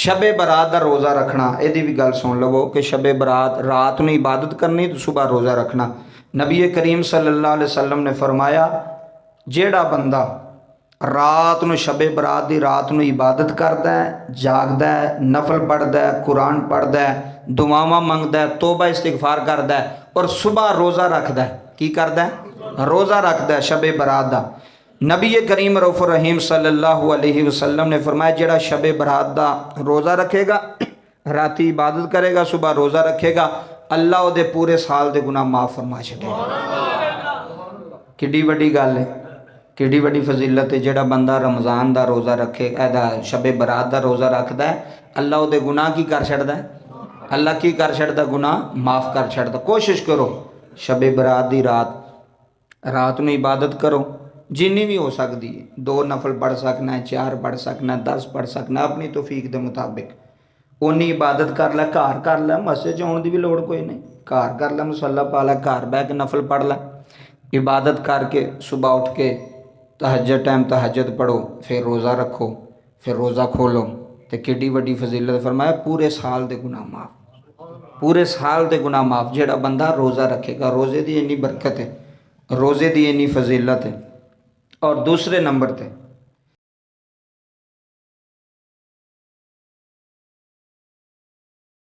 शबे बरात का रोज़ा रखना, यदी भी गल सुन लवो कि शबे बरात रात में इबादत करनी तो सुबह रोज़ा रखना। नबी करीम सल्लल्लाहु अलैहि वसल्लम ने फरमाया जेड़ा बंदा रात ਨੂੰ शबे बरात की रात ਨੂੰ इबादत करता है, जागदा है, नफल पढ़ता है, कुरान पढ़ता है, दुआवां मंगदा है, तौबा इस्तिगफार करता है और सुबह रोज़ा रखता है, की करता है? रोज़ा रखता है शबे बरात का। नबी करीम रऊफ़ुर रहीम सल्लल्लाहु अलैहि वसल्लम ने फरमाया जेड़ा शबे बरात का रोज़ा रखेगा, राती इबादत करेगा, सुबह रोज़ा रखेगा, अल्लाह उहदे पूरे साल के गुनाह माफ़ फरमा छड़ेगा। किड्डी वड्डी गल है, किड्डी वड्डी फजीलत है। जेड़ा बंदा रमज़ान का रोज़ा रखे शबे बरात का रोज़ा रखता है, अल्लाह उहदे गुनाह की कर छड़दा है, अल्लाह की कर छड़दा? गुनाह माफ़ कर छड़दा। कोशिश करो शबे बरात की रात में इबादत करो जिन्नी भी हो सकती है। 2 नफल पढ़ सकना है, 4 पढ़ सकना है, 10 पढ़ सकना, अपनी तौफीक के मुताबिक उन्नी इबादत कर लै। घर कर लै, मस्जिद आने की भी लोड़ कोई नहीं, घर कर लै, मसला पा लै, घर बह के नफल पढ़ लै, इबादत करके सुबह उठ के तहज्जुद टाइम तहज्जुद पढ़ो, फिर रोज़ा रखो, फिर रोज़ा खोलो, तो किड्डी वड्डी फजीलत। फरमाया पूरे साल के गुनाह माफ़, पूरे साल के गुनाह माफ़। जेड़ा बंदा रोज़ा रखेगा, रोज़े की इन्नी बरकत है, रोज़े की इन्नी फजीलत है। और दूसरे नंबर पर